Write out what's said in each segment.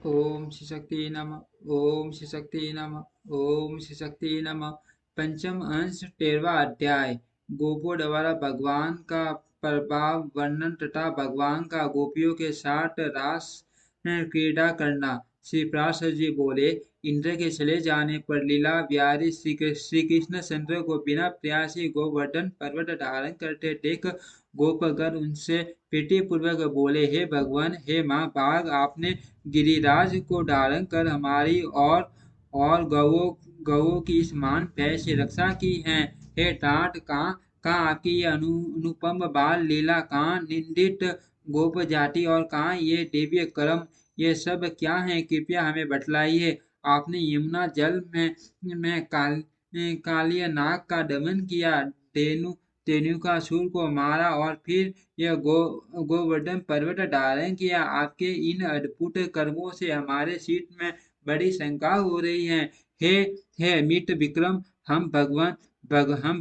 ओम श्री शक्ति नमः। ओम श्री शक्ति नमः। ओम श्री शक्ति नमः। पंचम अंश 13वां अध्याय। गोपों द्वारा भगवान का प्रभाव वर्णन तथा भगवान का गोपियों के साथ रास क्रीड़ा करना। श्री पराशर जी बोले, इंद्र के चले जाने पर लीला बिहारी श्री कृष्ण चंद्र को बिना प्रयास ही गोवर्धन पर्वत धारण करते देख गोपगण उनसे प्रीति पूर्वक बोले, हे भगवान, हे माँ बाघ, आपने गिरिराज को धारण कर हमारी और गौओं की इस मान भय से रक्षा की है। हे ठाठ, कहाँ आपकी ये अनुपम बाल लीला, कहाँ निंदित गोप जाति और कहाँ ये दिव्य कर्म, ये सब क्या है? कृपया हमें बतलाइए। आपने यमुना जल में कालिया नाग का दमन किया, धेनुकासुर को मारा और फिर यह गोवर्धन पर्वत धारण किया। आपके इन अद्भुत कर्मों से हमारे चित्त में बड़ी शंका हो रही है। हे हे अमित विक्रम, हम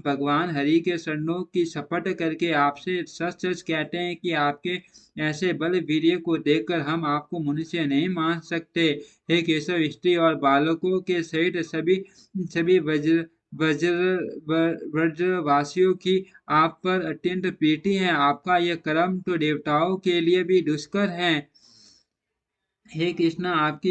भगवान हरि के शरणों की शपथ करके आपसे सच सच कहते हैं कि आपके ऐसे बल वीर्य को देखकर हम आपको मनुष्य नहीं मान सकते। हे केशव, स्त्री और बालकों के सहित सभी सभी ब्रजवासियों की आप पर अत्यंत प्रीति है। आपका यह कर्म तो देवताओं के लिए भी दुष्कर है। हे कृष्ण, आपकी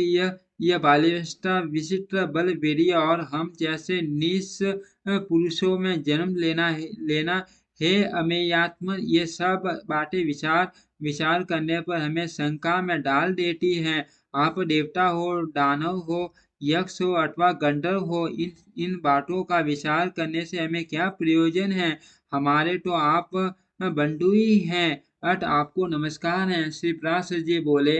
यह बाल्यावस्था, विचित्र बल वीर्य और हम जैसे नीच पुरुषों में जन्म लेना हे अमेयात्म, ये सब बातें विचार विचार करने पर हमें शंका में डाल देती हैं। आप देवता हो, दानव हो, यक्ष हो अथवा गंधर्व हो, इन बातों का विचार करने से हमें क्या प्रयोजन है? हमारे तो आप बंधु ही हैं। अत आपको नमस्कार है। श्री पराशर जी बोले,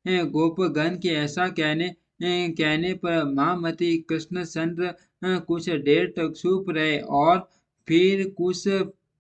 गोपगण के ऐसा कहने पर महामती कृष्णचंद्र कुछ देर तक चुप रहे और फिर कुछ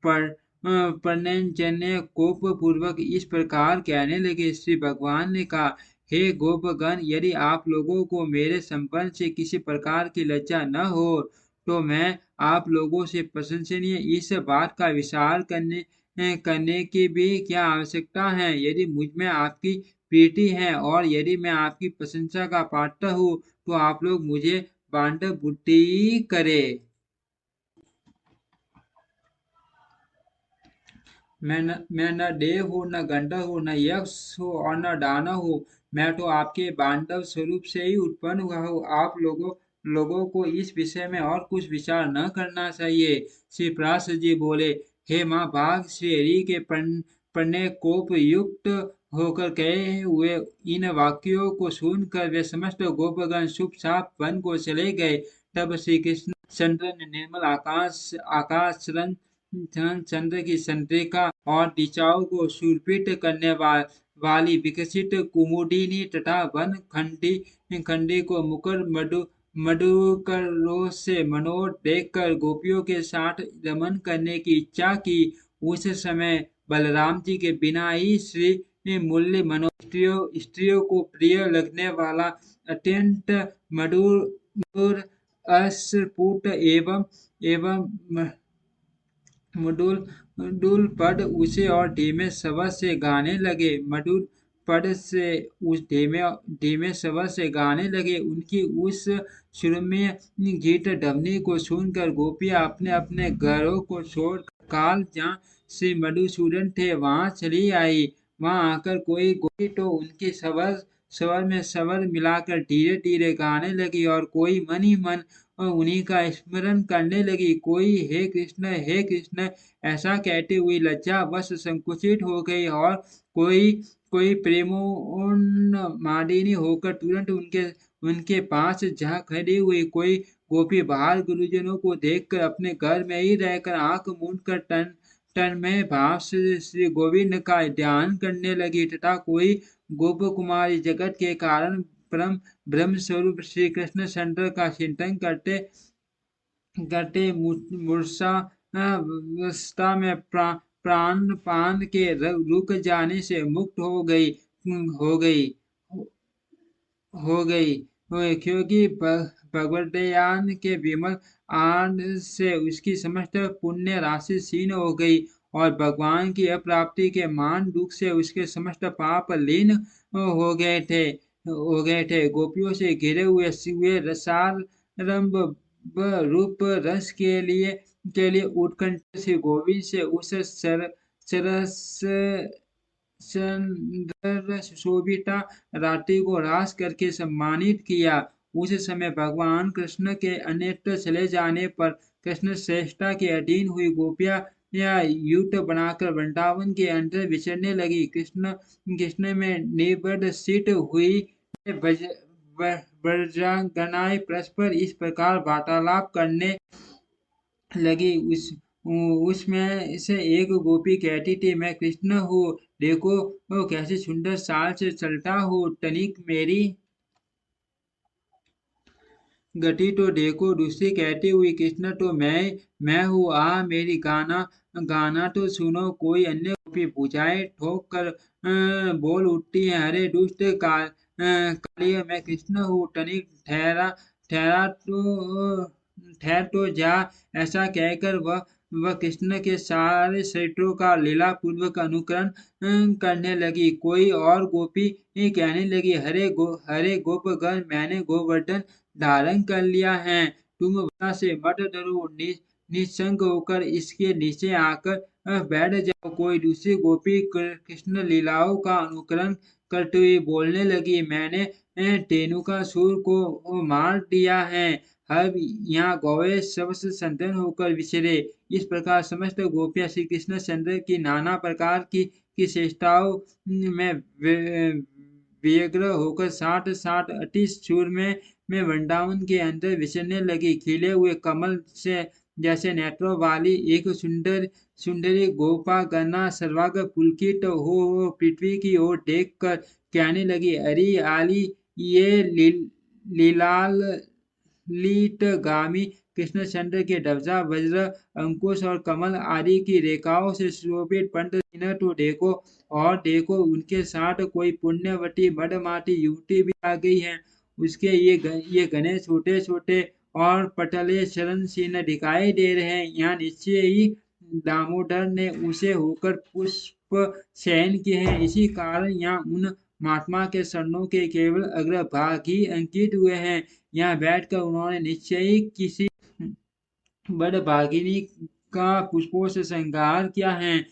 प्रणयजन्य कोप पूर्वक इस प्रकार कहने लगे। श्री भगवान ने कहा, हे गोपगण, यदि आप लोगों को मेरे संबंध से किसी प्रकार की लज्जा न हो तो मैं आप लोगों से प्रशंसनीय इस बात का विचार करने की भी क्या आवश्यकता है? यदि मुझ में आपकी प्रीति है और यदि मैं आपकी प्रशंसा का पात्र हूँ तो आप लोग मुझे बांधव बुद्धि करे। मैं न देव हूँ, न गंधर्व हूँ, न यक्ष हूँ और न दानव हूँ। मैं तो आपके बांधव स्वरूप से ही उत्पन्न हुआ हूँ। आप लोगों को इस विषय में और कुछ विचार न करना चाहिए। श्री पराशर जी बोले, हे माँ बाघ, श्री हरि के प्रणय कोप युक्त होकर कहे हुए इन वाक्यों को सुनकर वे समस्त गोपगण चुपचाप वन को चले गए। तब श्री कृष्ण चंद्र ने निर्मल आकाश चंद्र की चंद्रिका और दिशाओं को सुर्पित करने वाली विकसित कुमुदिनी तथा वन खंडी को मुकर मधुकर से मनोहर देखकर गोपियों के साथ रमन करने की इच्छा की। उस समय बलराम जी के बिना ही श्री मूल्य मनोहर स्त्रियों को प्रिय लगने वाला अत्यंत मधुर अस्फुट एवं मधुर पद उसे और धीमे स्वर से गाने लगे। मधुर पद से उस धीमे स्वर से गाने लगे। उनकी उस सुरम्य गीत ध्वनि को सुनकर गोपियां अपने अपने घरों को छोड़ काल जहाँ श्री मधुसूदन थे वहां चली आई। वहां आकर कोई गोपी तो उनकी स्वर में स्वर मिलाकर धीरे धीरे गाने लगी और कोई मन ही मन और उन्हीं का स्मरण करने लगी। कोई हे कृष्ण ऐसा कहते हुए लज्जावश संकुचित हो गई और कोई कोई प्रेमोन्मादिनी होकर तुरंत उनके पास जा खड़ी हुई। कोई गोपी बाहर गुरुजनों को देखकर अपने घर में ही रहकर आंख मूंद कर तन्मय भाव से श्री गोविंद का ध्यान करने लगी तथा कोई गोप कुमारी जगत के कारण परम ब्रह्म स्वरूप श्री कृष्ण चंद्र का चिंतन करते करते मूर्छावस्था में प्राण पान के रुक जाने से मुक्त हो गई हो गई क्योंकि भगवदयान के विमल आन से उसकी समस्त पुण्य राशि क्षीण हो गई और भगवान की अप्राप्ति के मान दुख से उसके समस्त पाप लीन हो गए थे। गोपियों से घिरे हुए रसारंभ रूप रस के लिए उत्कंठ श्री गोविंद से उस सरस सुंदर सुशोभिता रात्रि को रास करके सम्मानित किया। उस समय भगवान कृष्ण के अन्यत्र चले जाने पर कृष्ण श्रेष्ठता के अधीन हुई गोपियां या युक्त बनाकर वृंदावन के अंदर विचरने लगी। कृष्ण कृष्ण में निबद्ध सिद्ध हुई ब्रज ब्रजांगनाएं परस्पर इस प्रकार वार्तालाप करने लगी। उसमें से एक गोपी कहती थी, मैं कृष्ण हूँ, देखो वो कैसे सुंदर चाल से चलता हूँ, तनिक मेरी गति तो देखो। दूसरी कहती हुई, कृष्ण तो मैं हूँ, आ मेरी गाना गाना तो सुनो। कोई अन्य गोपी बुझाए ठोक कर बोल उठती है, अरे दुष्ट कालिया, मैं कृष्ण हूँ, तनिक ठहरा ठहर तो जा। ऐसा कहकर वह कृष्ण के सारे चरित्रों का लीला पूर्वक अनुकरण करने लगी। कोई और गोपी कहने लगी, हरे गोपगण, मैंने गोवर्धन धारण कर लिया है, तुम वहां से मत डरो, निसंग होकर इसके नीचे आकर बैठ जाओ। कोई दूसरी गोपी कृष्ण लीलाओं का अनुकरण करते हुए बोलने लगी, मैंने धेनुकासुर को मार दिया है, अब यहाँ गौवे सबसे संतन होकर विचरे। इस प्रकार समस्त गोपियां श्री कृष्ण चंद्र की नाना प्रकार की चेष्टाओं में व्यग्र होकर साठ साठ अति सुर में वृंदावन के अंदर विचरने लगी। खिले हुए कमल से जैसे नेत्रों वाली एक सुंदरी गोपा गन्ना सर्वांग पुलकित हो पृथ्वी की ओर देख कर कहने लगी, अरे आली, ये लीलाल लीटगामी कृष्णचंद्र के ध्वजा वज्र अंकुश और कमल आदि की रेखाओं से सुशोभित पंडित तो देखो, और देखो उनके साथ कोई पुण्यवती मदमाती युवती भी आ गई है। उसके ये घने छोटे छोटे और पटले चरण चिन्ह दिखाई दे रहे हैं। यहाँ निश्चय ही दामोदर ने उसे होकर पुष्प चयन किए हैं। इसी कारण यहाँ उन महात्मा के चरणों के केवल अग्रभाग ही अंकित हुए हैं। यहाँ बैठकर उन्होंने निश्चय ही किसी बड़भागिनी का पुष्पों से श्रृंगार किया है।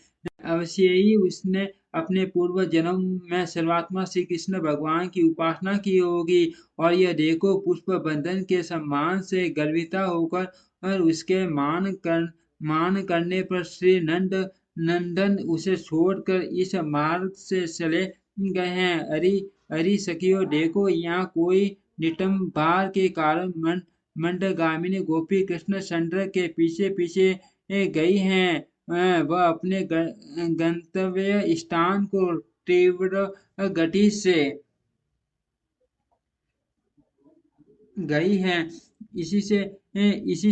अवश्य ही उसने अपने पूर्व जन्म में सर्वात्मा श्री कृष्ण भगवान की उपासना की होगी। और यह देखो, पुष्प बंधन के सम्मान से गर्विता होकर और उसके मान करने पर श्री नंदन उसे छोड़कर इस मार्ग से चले गए हैं। अरे सखियों, देखो यहाँ कोई नितंबार के कारण मंदगामिनी गोपी कृष्ण चंद्र के पीछे पीछे गई हैं। वह अपने गंतव्य स्थान को तीव्र गति से गई है। इसी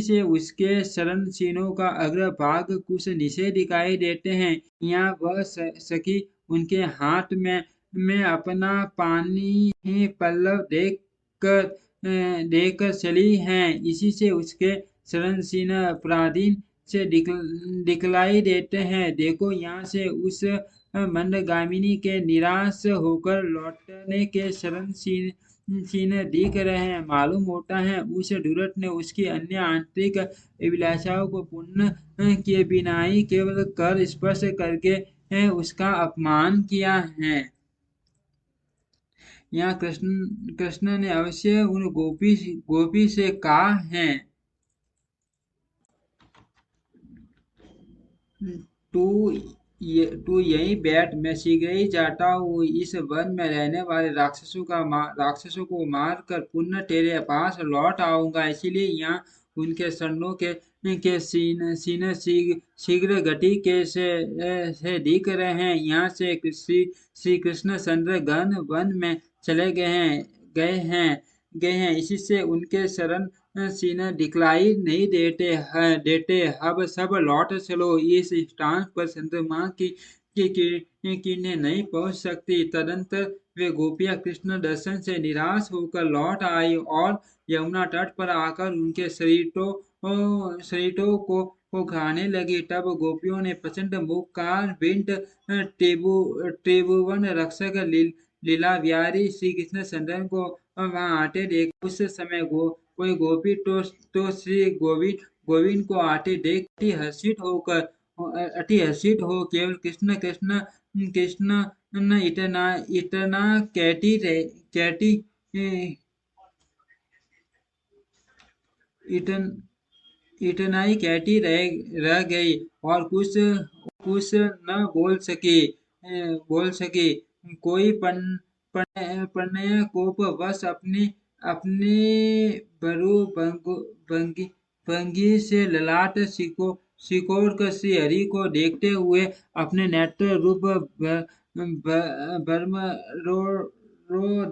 से उसके चरण चिन्हों का अग्रभाग कुछ नीचे दिखाई देते हैं। यहाँ वह सखी उनके हाथ में अपना पानी ही पल्लव देकर चली हैं। इसी से उसके चरण चिन्ह अपराधीन से दिखलाई देते हैं। देखो, यहाँ से उस मंदगामिनी के निराश होकर लौटने के चरण चिन्ह दिख रहे हैं। मालूम होता है उस दुरत ने उसकी अन्य आंतरिक अभिलाषाओं को पूर्ण किए बिना ही केवल कर स्पर्श करके उसका अपमान किया है। यहाँ कृष्ण ने अवश्य उन गोपी से कहा है, तू तू यहीं बैठ, मैं शीघ्र ही जाता हूँ। इस वन में रहने वाले राक्षसों को मार कर पुनः तेरे पास लौट आऊंगा। इसीलिए यहाँ उनके चरणों के सीने शीघ्र गति से दिख रहे हैं। यहाँ से श्री कृष्ण चंद्र गण वन में चले गए हैं। इसी से उनके शरण सीने दिखलाई नहीं देते। अब सब लौट चलो, इस स्थान पर चंद्रमा की किरणें नहीं पहुंच सकती। तदंतर वे गोपियां कृष्ण दर्शन से निराश होकर लौट आई और यमुना तट पर आकर उनके शरीरों को को खाने लगी। तब गोपियों ने प्रचंड मुखकार विंट त्रिभुवन रक्षक लीला बिहारी श्री कृष्ण चंद्र को वहां आते देखा। उस समय कोई गोपी तो श्री गोविंद को आते देख अति हर्षित हो केवल कृष्ण कृष्ण कृष्ण न इतना इतना कहती इतन इतना ही कहती रह गई और कुछ न बोल सके। कोई प्रणय कोप बस अपने बरु भंगी भंगी से ललाट सिकोड़ कर श्री हरि को देखते हुए अपने नेत्र रूप बर्म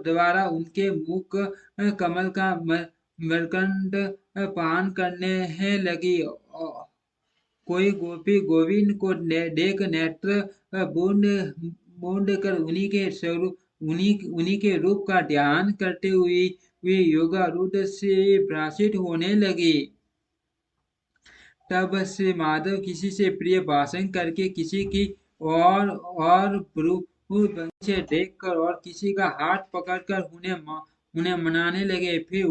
द्वारा उनके मुख कमल का मरकंड पान करने लगी। कोई गोपी गोविंद को देख नेत्र बूंद बूंद कर उन्हीं के रूप का ध्यान करते हुए वे योगारूढ़ से भाषित होने लगी। तब से माधव किसी से प्रिय भाषण करके किसी की और से देखकर और किसी का हाथ पकड़कर उन्हें मनाने लगे। फिर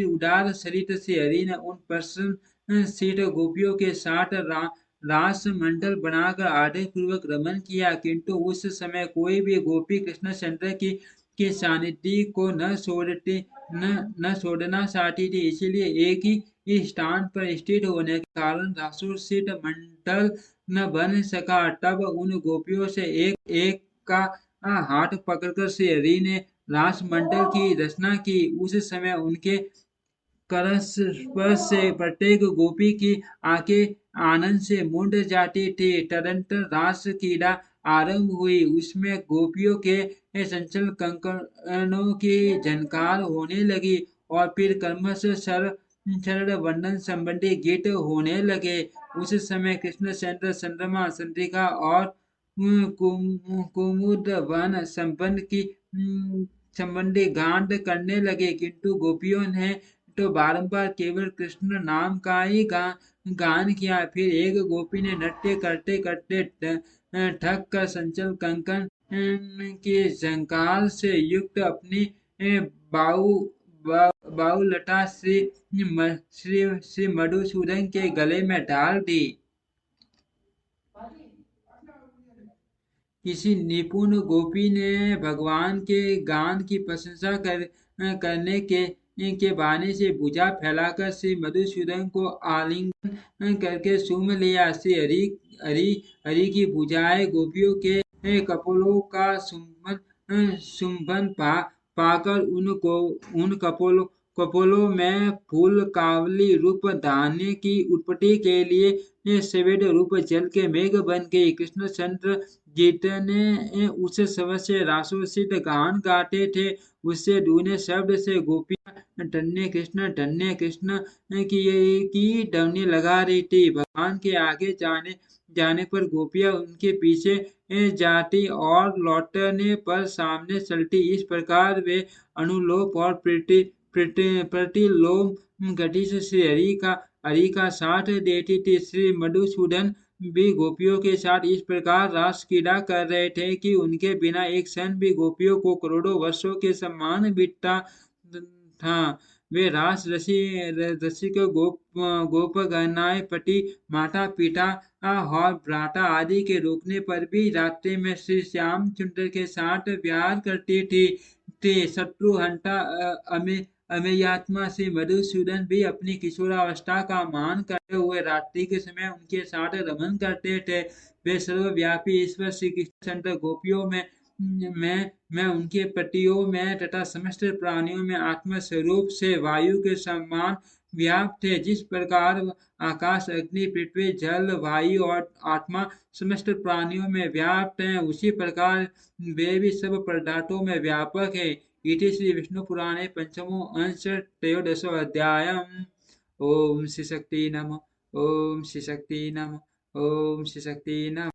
उदार सरित से हरि ने उन प्रसन्न शीत गोपियों के साथ रास मंडल बनाकर आदर पूर्वक रमन किया, किंतु उस समय कोई भी गोपी कृष्णचंद्र के सानिध्य को न छोड़ना चाहती थी। इसलिए एक ही स्थान पर स्थित होने के कारण रासोचित मंडल न बन सका। तब उन गोपियों से एक का हाथ पकड़कर श्री हरि ने रास मंडल की रचना की। उस समय उनके करस्पर्श से प्रत्येक गोपी की आंखें आनंद से मूंद जाती थी। तदंतर रास क्रीड़ा आरंभ हुई। उसमें गोपियों के चंचल कंकणों की झनकार होने लगी और फिर क्रमश शरण वंदन संबंधी गीत होने लगे। उस समय कृष्णचंद्र चंद्रमा चंद्रिका और कुमुद वन संबंधी गान करने लगे, किंतु गोपियों ने तो बारंबार केवल कृष्ण नाम का ही गान किया। फिर एक गोपी ने नृत्य करते करते ठग कर चंचल कंकन के झंकार से युक्त अपनी बाहु बाहुलता श्री मधुसूदन के गले में डाल दी। किसी निपुण गोपी ने भगवान के गान की प्रशंसा करने के बहाने से भुजा फैलाकर श्री मधुसूदन को आलिंगन करके चूम लिया। श्री हरि की भुजाएं गोपियों के कपोलों का चुंबन पाकर उन कपोलों में फूल कावली रूप धान्य की उत्पत्ति के लिए सवेद रूप जल के मेघ बन गई। कृष्णचंद्र जितने उस समय से रासोचित गान गाते थे, उससे दूने शब्द से गोपियां धन्य कृष्ण की ध्वनि लगा रही थी। भगवान के आगे जाने पर गोपियां उनके पीछे जाती और लौटने पर सामने चलती। इस प्रकार वे अनुलोप और प्रतिलोम गति से श्री हरि का साथ देती थी। श्री मधुसूदन भी गोपियों के साथ इस प्रकार रास क्रीड़ा कर रहे थे कि उनके बिना एक क्षण भी गोपियों को करोड़ों वर्षों के समान बीतता था। वे रास रसिक गोपगणाएं पति माता पिता और भ्राता आदि के रोकने पर भी रात्रि में श्री श्यामचंद्र के साथ विहार करती थी। शत्रुहंता अमेयात्मा श्री मधुसूदन भी अपनी किशोरावस्था का मान करते हुए रात्रि के समय उनके साथ रमन करते थे। वे सर्वव्यापी ईश्वर श्री कृष्णचंद्र गोपियों में उनके पतियों में तथा समस्त प्राणियों में आत्मा स्वरूप से वायु के समान व्याप्त थे। जिस प्रकार आकाश अग्नि पृथ्वी जल वायु और आत्मा समस्त प्राणियों में व्याप्त हैं, उसी प्रकार वे भी सब पदार्थों में व्यापक है। इति श्री विष्णु पुराणे पंचमो अंश त्रयोदशो अध्यायम्। ओम श्री शक्ति नमः। ओम श्री शक्ति नमः। ओम श्री शक्ति नमः।